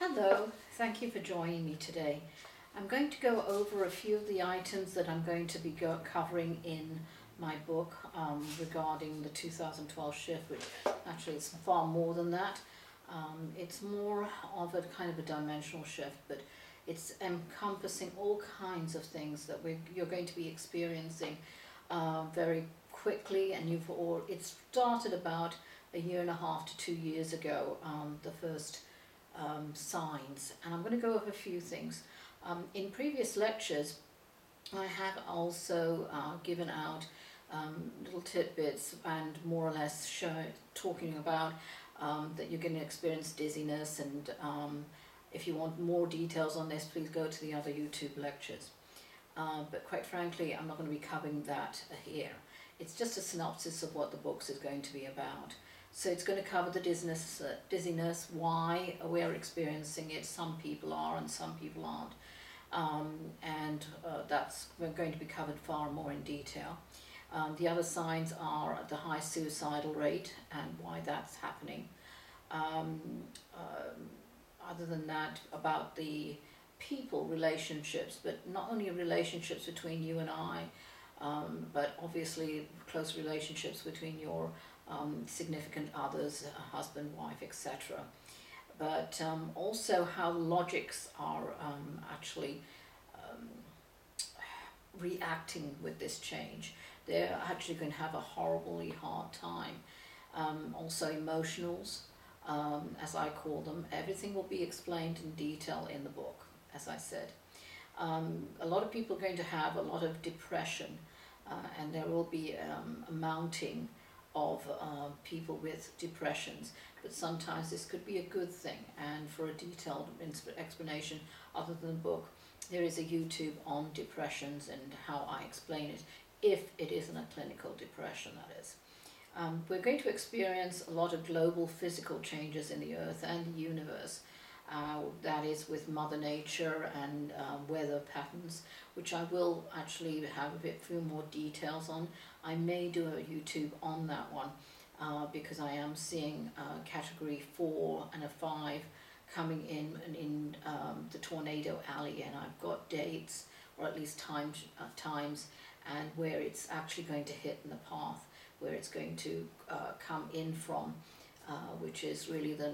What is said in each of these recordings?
Hello, thank you for joining me today. I'm going to go over a few of the items that I'm going to be covering in my book regarding the 2012 shift, which actually is far more than that. It's more of a kind of a dimensional shift, but it's encompassing all kinds of things that you're going to be experiencing very quickly, and it started about a year and a half to 2 years ago, the first signs, and I'm going to go over a few things. In previous lectures, I have also given out little tidbits and more or less talking about that you're going to experience dizziness, and if you want more details on this, please go to the other YouTube lectures. But quite frankly, I'm not going to be covering that here. It's just a synopsis of what the book is going to be about. So it's going to cover the dizziness, why we're experiencing it. Some people are and some people aren't. That's going to be covered far more in detail. The other signs are the high suicidal rate and why that's happening. Other than that, about the people relationships, but not only relationships between you and I, but obviously close relationships between your significant others, husband, wife, etc. But also how logics are actually reacting with this change. They're actually going to have a horribly hard time. Also emotionals, as I call them. Everything will be explained in detail in the book, as I said. A lot of people are going to have a lot of depression, and there will be a mounting of people with depressions, but sometimes this could be a good thing. And for a detailed explanation other than the book, there is a YouTube on depressions and how I explain it, if it isn't a clinical depression, that is. We're going to experience a lot of global physical changes in the earth and the universe. That is with Mother Nature and weather patterns, which I will actually have a few more details on. I may do a YouTube on that one because I am seeing category 4 and a 5 coming in the tornado alley, and I've got dates, or at least times and where it's actually going to hit in the path, where it's going to come in from, which is really the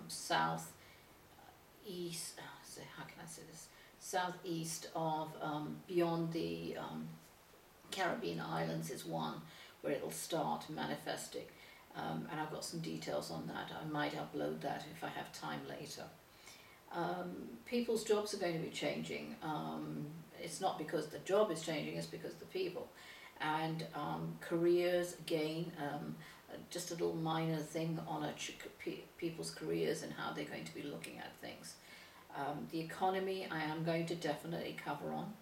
south east, how can I say this, southeast of, beyond the Caribbean islands is one where it'll start manifesting, and I've got some details on that. I might upload that if I have time later. People's jobs are going to be changing. It's not because the job is changing, it's because the people. And careers, again, just a little minor thing on people's careers and how they're going to be looking at things. The economy I am going to definitely cover on.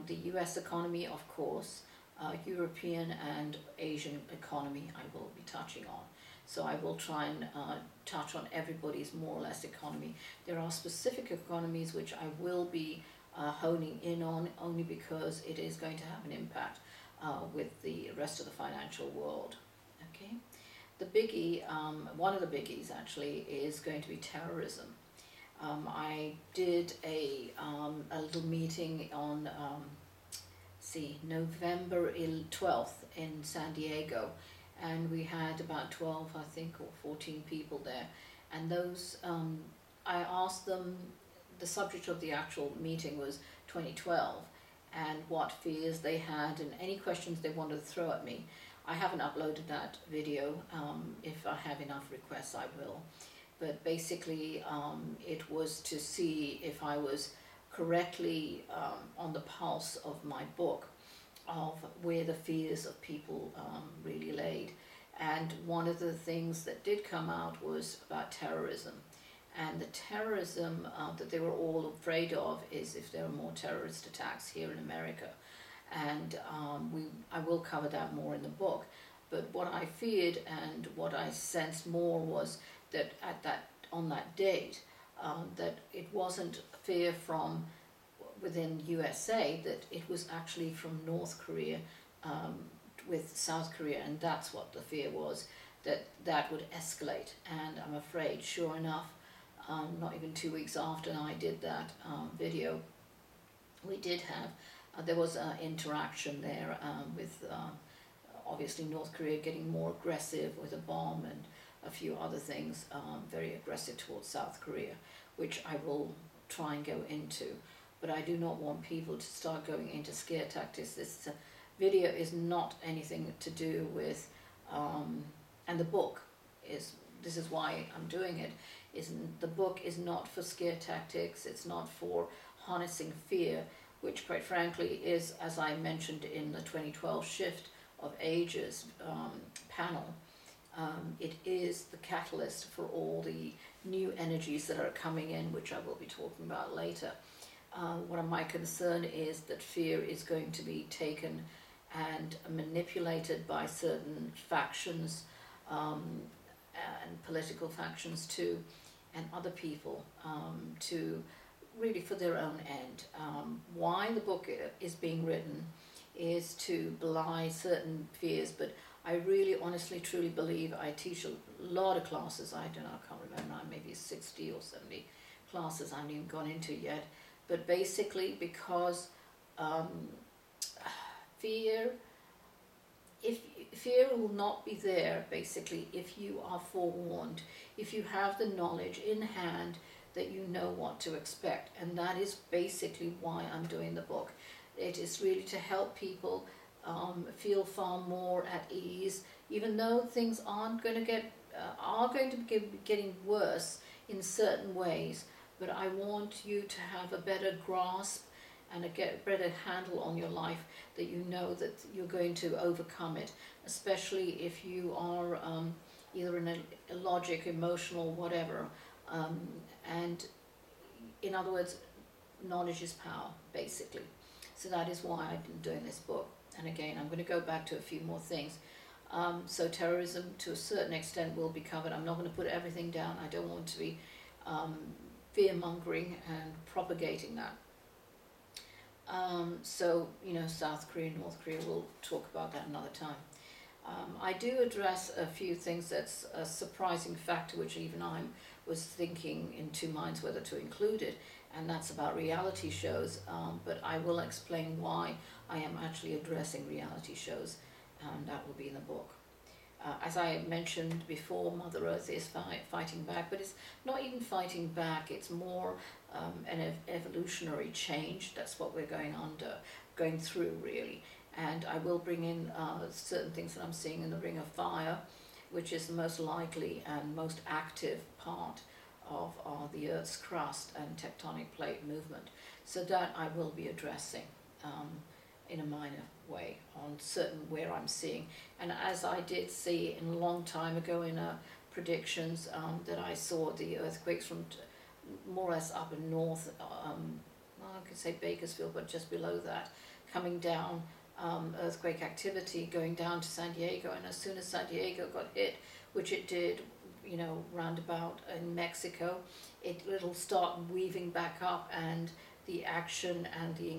The US economy, of course, European and Asian economy I will be touching on. So I will try and touch on everybody's more or less economy. There are specific economies which I will be honing in on, only because it is going to have an impact with the rest of the financial world. Okay, the biggie, one of the biggies actually, is going to be terrorism. I did a little meeting on November 12th in San Diego, and we had about 12, I think, or 14 people there, and those I asked them, the subject of the actual meeting was 2012 and what fears they had and any questions they wanted to throw at me. I haven't uploaded that video. If I have enough requests, I will. But basically, it was to see if I was correctly on the pulse of my book, of where the fears of people really laid. And one of the things that did come out was about terrorism. And the terrorism that they were all afraid of is if there are more terrorist attacks here in America. And I will cover that more in the book. But what I feared and what I sensed more was that on that date, that it wasn't fear from within USA, that it was actually from North Korea with South Korea, and that's what the fear was, that would escalate. And I'm afraid, sure enough, not even 2 weeks after I did that video, we did have, there was an interaction there with obviously North Korea getting more aggressive with a bomb and a few other things, very aggressive towards South Korea, which I will try and go into. But I do not want people to start going into scare tactics. This video is not anything to do with, and the book is, this is why I'm doing it, the book is not for scare tactics, it's not for harnessing fear, which quite frankly is, as I mentioned in the 2012 Shift of Ages panel, it is the catalyst for all the new energies that are coming in, which I will be talking about later. One of my concern is that fear is going to be taken and manipulated by certain factions, and political factions too, and other people, to really for their own end. Why the book is being written is to belie certain fears, but I really honestly truly believe, I teach a lot of classes, I don't know, I can't remember now, maybe 60 or 70 classes I haven't even gone into yet, but basically because fear will not be there basically if you are forewarned, if you have the knowledge in hand that you know what to expect. And that is basically why I'm doing the book. It is really to help people feel far more at ease, even though things aren't going to get getting worse in certain ways. But I want you to have a better grasp and a better handle on your life, that you know that you're going to overcome it, especially if you are either in a logic, emotional, whatever. And in other words, knowledge is power, basically. So that is why I've been doing this book. And again, I'm going to go back to a few more things. So terrorism, to a certain extent, will be covered. I'm not going to put everything down. I don't want to be fear-mongering and propagating that. So, you know, South Korea, North Korea, we'll talk about that another time. I do address a few things that's a surprising factor, which even I was thinking in two minds whether to include it, and that's about reality shows, but I will explain why I am actually addressing reality shows, and that will be in the book. As I mentioned before, Mother Earth is fighting back, but it's not even fighting back, it's more an evolutionary change. That's what we're going through really. And I will bring in certain things that I'm seeing in the Ring of Fire, which is the most likely and most active part of the Earth's crust and tectonic plate movement. So that I will be addressing in a minor way on certain where I'm seeing. And as I did see in a long time ago in predictions that I saw the earthquakes from more or less up in north, well, I could say Bakersfield, but just below that, coming down, earthquake activity going down to San Diego, and as soon as San Diego got hit, which it did, you know, roundabout in Mexico, it'll start weaving back up, and the action and the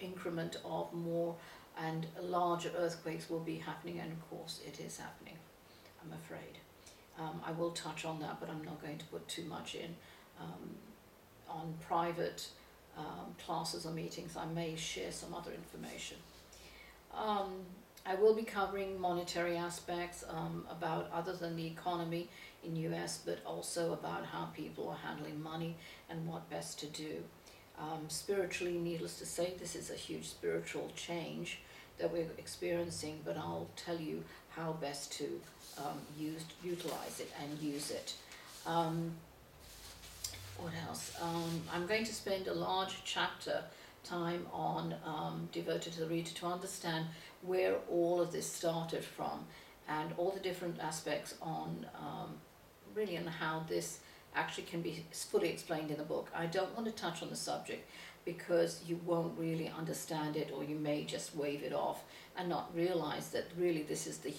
increment of more and larger earthquakes will be happening, and of course it is happening, I'm afraid. I will touch on that, but I'm not going to put too much in. On private classes or meetings, I may share some other information. I will be covering monetary aspects about other than the economy in US, but also about how people are handling money and what best to do. Spiritually, needless to say, this is a huge spiritual change that we're experiencing, but I'll tell you how best to utilize it and use it. What else? I'm going to spend a large chapter time on devoted to the reader to understand where all of this started from, and all the different aspects on really on how this actually can be fully explained in the book. I don't want to touch on the subject because you won't really understand it, or you may just wave it off and not realize that really this is the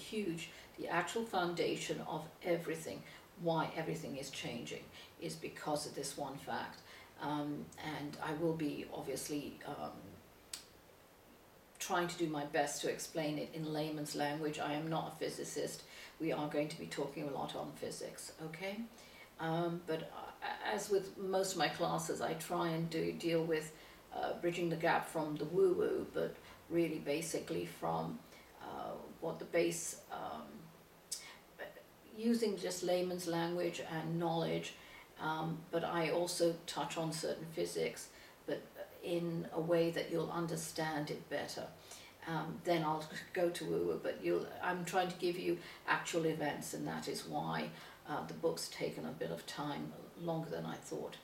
actual foundation of everything. Why everything is changing is because of this one fact. And I will be obviously trying to do my best to explain it in layman's language. I am not a physicist. We are going to be talking a lot on physics, okay? But as with most of my classes, I try and deal with bridging the gap from the woo-woo, but really basically from what the base, using just layman's language and knowledge, but I also touch on certain physics, but in a way that you'll understand it better. Then I'll go to woo-woo, but I'm trying to give you actual events, and that is why the book's taken a bit of time, longer than I thought.